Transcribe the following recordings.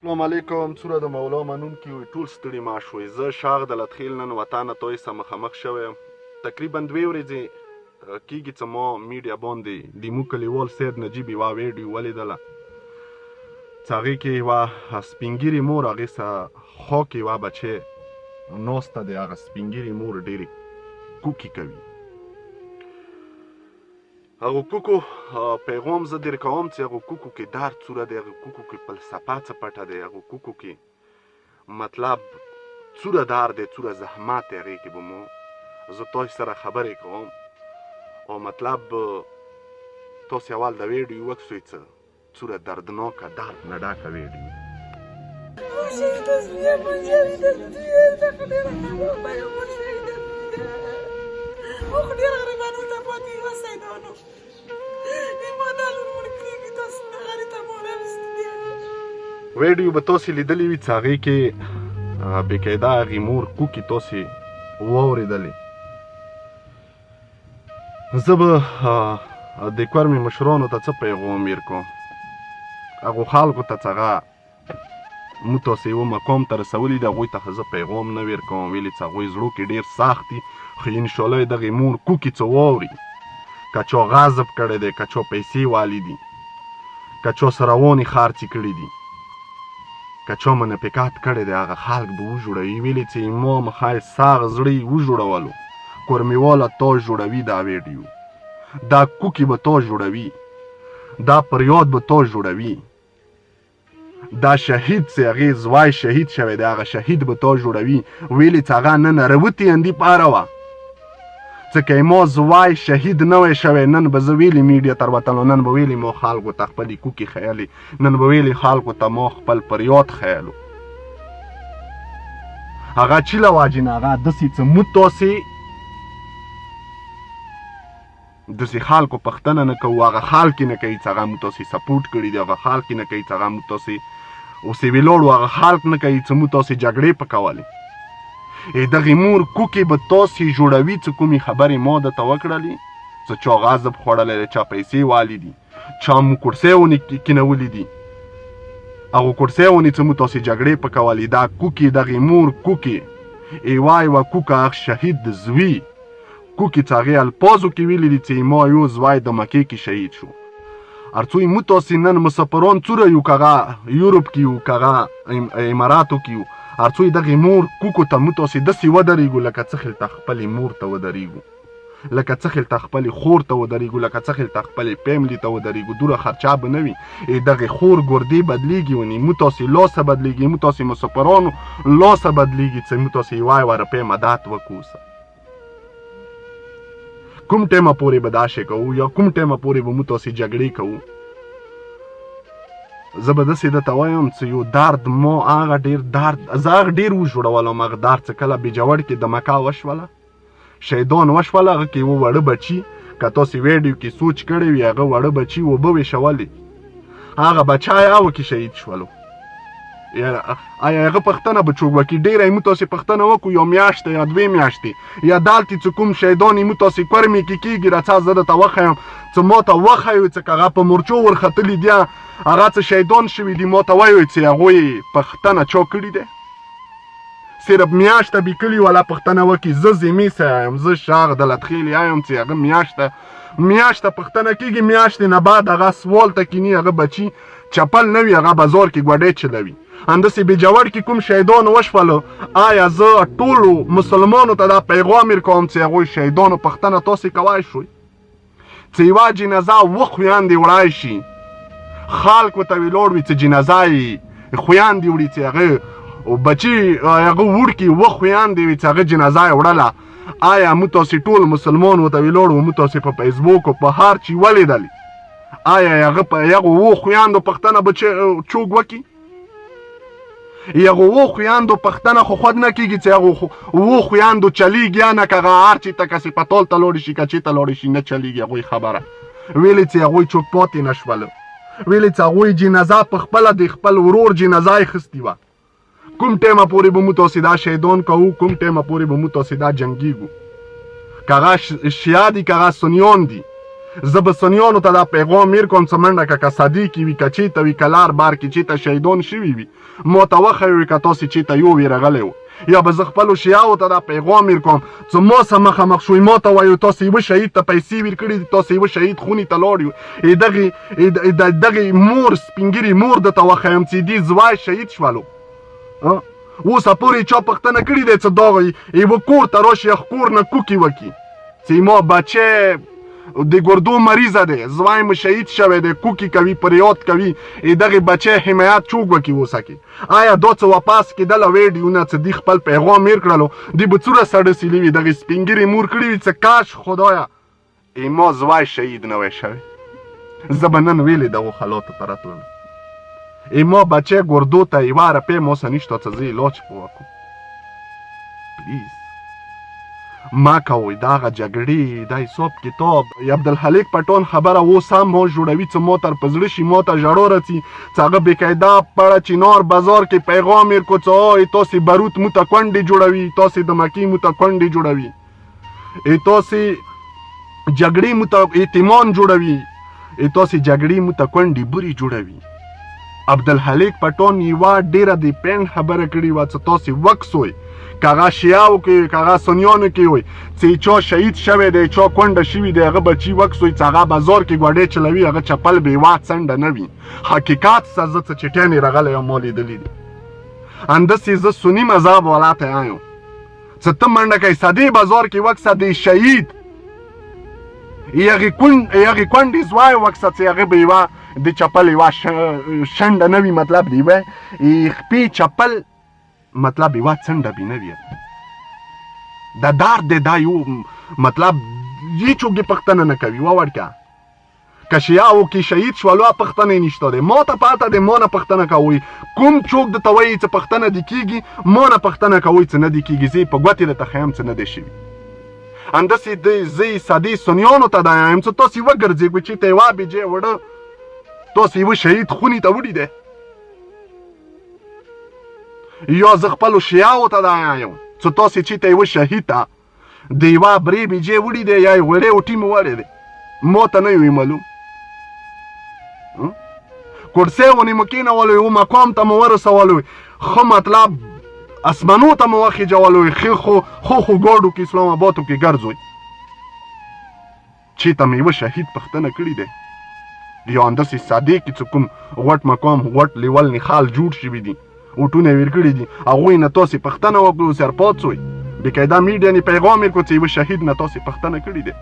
السلام علیکم. څوره د مولا منونکي وي ټول ستړي ماش وي. زه شاغ د لتخیل نن وطن توی سره مخامخ شوی یم. تقریبا 2 ورځې کېږي چې ما میډیا باندې د موږ کلیوال سید نجیب یوه ویډیو ولیدله چې هغې کې یوه سپین ږیرې مور هغې سره خوا کې یوه بچی ناسته دی. هغه سپین ږیرې مور ډېرې کوکې کوي. هغه کوکو پیغام زه در کوم چې هغه کوکو کې دار څوره دی، هغه کوکو کې فلسفه څه پټه دی، هغه کوکو کې مطلب څوره دار دی، څوره زحمت دی. هغې کې به مو زه تاسو سره خبرې کوم او مطلب تاسو اول د ویډیو وکسئ چې څوره دردناکه درد نه ډکه ویډیو. ویډیو به تاسو لیدلې وي چې هغې کې بېقاعده هغې مور کوکې تاسو واورېدلې. زه به د کورمې مشرانو ته څه پیغام ورکوم، هغو خلکو ته چې هغه موږ تاسې یوه مقام ته رسولي دي، هغوی ته زه پیغام نه ورکوم، ویلې چې هغوی زړو کې ډېر سخت دي. خو انشاءالله د هغې مور کوکې څه واوري، که چا غصب کړی دی، که چا پیسې والي دي، که چا سره روانې خرڅې کړي دي، که چا منافقت کړی دی، هغه خلک به وژوړوي. ویلې چې امام ښایست ساغ زړه یې وژوړولو، کورمېواله تا جوړوي دا ویډیو، دا کوکې به تا جوړوي، دا پریاد به تا جوړوي، دا شهید چې هغې زوی شهید شوی دی هغه شهید به تا جوړوي. ویلې چې هغه نن روتې اندي پاره وه چې که ما زوی شهید نه وی شوی نن به زه ویلې میډیا ته وتلو، نن به ویلې ما خلکو ته خپلې کوکې خیالې، نن به ویلې خلکو ته ما خپل پریاد خیالو. هغه چیله واجینه هغه داسې چې موږ تاسې داسې خلکو پوښتنه نه کوو، هغه خلک یې نه کوي چې هغه موږ تاسې سپورټ کړي دي، هغه خلک یې نه کوي چې هغه موږ تاسې اوسې ولاړو، هغه خلک نه کوي چې موږ تاسې جګړې پکولې. دغې مور کوکې به تاسې جوړوي چې کومې خبرې ما درته وکړلې، چې چا غصب خوړلی دی، چا پیسې والي دي، چا مو کرسۍ ونې کینولي دي، هغو کرسۍ ونې چې موږ تاسې جګړې پکولې. دا کوکې دغې مور کوکې یوه کوکه هغه شهید زوی کوکې چې هغې الفاظو کې ویلي دي چې ما یو زوی د مکې کې شهید شو. هر څو موږ تاسې نن مسافران څوره یو، که هغه یورپ کې یو، که هغه اماراتو کې یو، هر څو دغې مور کوکو ته موږ تاسې داسې ودرېږو لکه څه خلته خپلې مور ته ودرېږو، لکه څه خلته خپلې خور ته ودرېږو، لکه څه خلته خپلې فیملي ته ودرېږو. دوره خرچه به نه وي. دغې خور ګردې بدلېږي ونې موږ تاسې لاسه بدلېږي، موږ تاسې مسافرانو لاسه بدلېږي چې موږ تاسې یوه روپۍ مدد وکړو. کوم ټایمه پورې به دا شی کوو یا کوم ټایمه پورې به موږ تاسې جګړې کوو؟ زه به داسې درته وایم چې یو درد ما هغه ډېر درد زه هغه ډېر وژوړولم. هغه درد چې کله بیجوړ کې د مکه وشوله، شهیدان وشوله، هغه کې یوه وړه بچي، که تاسې ویډیو کې سوچ کړی وي، هغه وړه بچي اوبه ویشولې، هغه بچی هغه کې شهید شولو. آیا هغه پوښتنه به څوک وکړي؟ ډېره یې موږ تاسې پوښتنه وکړو، یو میاشته یا 2 میاشتې یا دلته چې کوم شهیدان یې موږ تاسې کورمې کې کېږي راځه زه درته وښیم چې ما ته وښیو چې که هغه په مورچو ورختلي دي، هغه څه شهیدان شوي دي، ما ته وایو چې هغوی پوښتنه چا کړې ده؟ صرف میاشته بې کلي والا پوښتنه وکړي. زه زمې سره یم، زه شاغ د لتخیل یم چې هغه میاشته پوښتنه کېږي، میاشتې نه بعد هغه سوال ته کیني، هغه بچي چپل نه وي، هغه بازار کې ګوډۍ چلوي. همداسې بیجوړ کې کوم شهیدان وشولو، آیا زه ټولو مسلمانو ته دا پیغام ورکوم چې هغوی شهیدانو پوښتنه تاسې کولی شئ چې یوه جنازه 2 خویندې وړی شي، خلک ورته ولاړ وي چې جنازه یې خویندې وړي، چې هغه بچي هغه وړکي 2 خویندې وي چې هغه جنازه یې وړله. آیا موږ تاسې ټول مسلمان ورته ولاړ وو، موږ تاسې په فیسبوک او په هر چي ولیدلې، آیا هغه په هغو 2 خویندو پوښتنه به څوک وکړي؟ هغو 2 خویندو پوښتنه خو خود نه کېږي چې هغو 2 خویندو چلیږي یا نه، که هغه هر چي ته که سپتال ته لاړې شي، که چېرته لاړې شي، نه چلیږي هغوی خبره. ویلې چې هغوی څوک پاتې نه شولو، ویلې چې هغوی جنازه په خپله د خپل ورور جنازه یې اخیستې وه. کوم ټایمه پورې به موږ تاسې دا شهیدان کوو، کوم ټایمه پورې به موږ تاسې دا جنګېږو؟ که هغه شیعه دي، که هغه سنیان دي، زه به سنیانو ته دا پیغام میر کوم څه منډه که صدیقي وي که چېرته وي که لار بار کې چېرته شهیدان شوي وي ما ته وښیي وي که تاسې چېرته یو وي رغلی و یا به زه خپلو شیعو ته دا پیغام میر کوم څه ما سره مخامخ شوي ما ته وایو تاسې یوه شهید ته پیسې ورکړي دي تاسې یوه شهید خونې ته لاړ یو دغې مور سپینګیري مور درته وښیم چې دې زوی شهید شولو اوسه پورې چا پوښتنه کړې دی چې دغه یوه کور ته راشي کور نه کوکې وکړي چې ما بچی د ګردو مریضه دی زوی مو شهید شوی دی کوکې کوي پریاد کوي دغې بچی حمایت څوک وکړي اوسه کې آیا دا څه واپس کېدله ویډیونه چې دوی خپل پیغام هېر کړلو دوی به څومره سړسیلي وي دغې سپین ږیرې مور کړي وي چې کاش خدایه ما زوی شهید نه وی شوی زه به نن ویلې دغو حالاتو ته راتلم ما بچی ګردو ته یوه روپۍ ما سره نشته چې زه علاج پې وکړم پلیز ما کوئ دغه جګړې دا حساب کتاب عبدالحلیق پټون خبره اوس هم ما جوړوي چې ما تر په زړه شي ما ته ژړا رسي چې هغه بېقاعده پړه چینار بازار کې پیغام یې کړو چې تاسې بروت مو ته کونډې جوړوي تاسې د مکې مو ته کونډې جوړوي تاسې جګړې مو ته اعتمان جوړوي تاسې جګړې مو ته کونډې بورې جوړوي عبدالحلیق پټون یوه ډېره د پینډ خبره کړې وه چې تاسې وکسوئ که هغه شیعو کې که هغه سنیانو کې وي چې چا شهید شوی دی چا کونډه شوي دی هغه بچي وکسوئ چې هغه بازار کې ګوډۍ چلوي هغه چپل بېوا څنډه نه وي حقیقت څه زه څه چټیانې راغلی یم ما لیدلي دي همداسې زه سني مذهب والا ته یم چې ته منډه کوې سدې بازار کې وکسه د شهید هغې کونډې زوی وکسه چې هغه به یوه د چپل یوه شنډه نه وي مطلب د یوه خپې چپل مطلب یوه څنډه بې نه وي دا درد دی دا یو مطلب هیڅوک یې پوښتنه نه کوي ووړکه که شیعو کې شهید شولو پوښتنه یې نشته دی ما ته پاته دی ما نه پوښتنه کوئ کوم څوک درته وایي چې پوښتنه دې کېږي ما نه پوښتنه کوئ چې نه دې کېږي زه یې په ګوتې درته ښیم چې نه دی شوي همداسې زه یې سادې سنیانو ته دا یم چې تاسې وګرځېږئ چې ته یوه بجې وړه تاسې یوه شهید خونې ته وړي دی یا زه خپلو شیعو ته دا یم چې تاسې چې ته یوه شهید ته د یوه برې بجې وړي دی یا یې وړې وټي مو وړی دی ما ته نه وي معلوم کرسۍ ونې مو کېنولو یو مقام ته مو ورسولو ښه مطلب اسمانو ته مو وخېجولو خو ګاډو کې اسلام آبادو کې ګرځوئ چې ته مې یوه شهید پوښتنه کړې دی یا همداسې سادې کې چې کوم غوټ مقام غوټ لیول نښال جوړ شوي دي اوټونه یې ورکړي دي هغوی نه تاسې پوښتنه وکړو سرپاڅوئ بېقاعده میډیا نه پیغام یې کړو چې یوه شهید نه تاسې پوښتنه کړې دی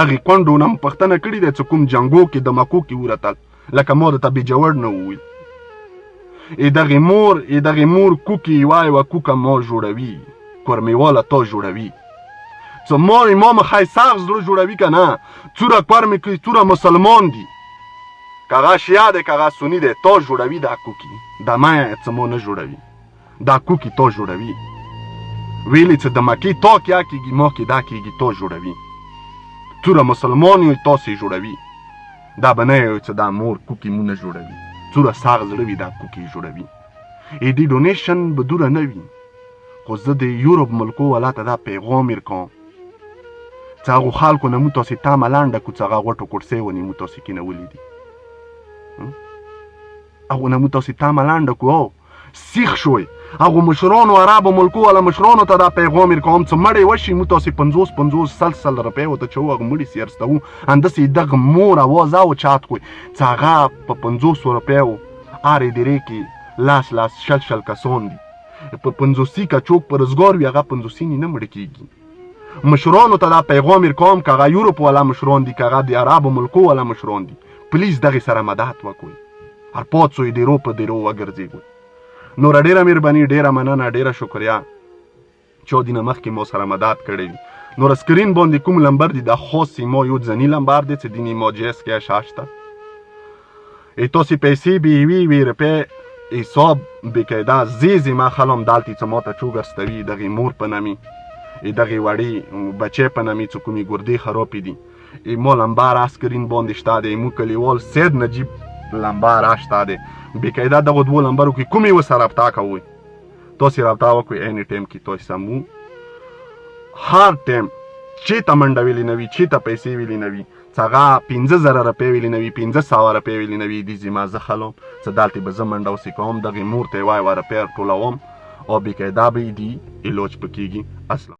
هغې کونډو نه مو پوښتنه کړې دی چې کوم جنګو کې د مکو کې ورتل لکه ما درته بېجوړ نه وویل دغې مور کوکې یوه کوکه ما جوړوي کورمېواله تا جوړوي څه ما مخی سخت زړه جوړوي که نه څوره کور مې کوي څوره مسلمان دي که هغه شیعه دی که هغه سني دی تا جوړوي دا کوکي دا ما څه ما نه جوړوي دا کوکي تا جوړوي ویلې چې د مکې تا کیا کېږي ما کې دا کېږي تا جوړوي څوره مسلمان یو تاسې جوړوي دا به نه یو چې دا مور کوکي مو نه جوړوي څوره سخت زړه وي دا کوکي جوړوي دې ډونیشن به دوره نه وي خو زه د یورپ ملکو والا ته دا پیغام ورکوم چې هغو خلکو نه مو تاسې تامه لنډه کړو چې هغه غوټو کورسۍ ونې مو تاسې کېنولي دي هغو نه مو تاسې تامه لنډه کړو سیخ شوئ هغو مشرانو عربو ملکو والا مشرانو ته دا پیغام ورکوم چې مړی وشي مو تاسې 50 روپۍ ورته چوو هغه مړي سیرستوو همداسې دغه مور اواز اوچات کړئ چې هغه په 50 روپیو هرې درې کې لاس شل کسان دي په 50 که چوک په روزګار وي هغه 50 نه مړه کېږي مشرانو ته دا پیغام ورکوم که هغه یورپ والا مشران دي که هغه د عربو ملکو والا مشران دي پلیز دغې سره مدد وکړئ هر پاڅوئ دیرو په دیرو وګرځېږئ نوره ډېره مهرباني ډېره مننه ډېره شکریا چې دینه مخکې مو سره مدد کړی وي نور سکرین باندې کوم لمبر دی دا خاص ما یو ځني لمبر دی چې دینی ماجس کې شاشته تاسې پیسې به وي روپۍ حساب بېقاعده زیزې ما خلم دالتې چې ما ته چوګرستوي دغې مور په نامې دغې وړې بچی په نامې چې کومې ګردې خرابې دي ما لمبر اسکرین باندې شته دی مو کلیوال سید نجیب لمبر شته دی بېقاعده دغو دوو لمبرو کې کومې ورسره رابطه کوئ تاسې رابطه وکړئ اینی ټایم کې تاسې سمو هر ټایم چېته منډه ویلې نه وي چېته پیسې ویلې نه وي څه هغه 15,000 روپۍ ویلې نه وي 1500 روپۍ ویلې نه وي دې ځي ما زه خلم څه دلته به زه منډه وسې کوم دغې مور ته یې وایي روپۍ ټولوم او بېقاعده به یې دي علاج په کېږي. السلام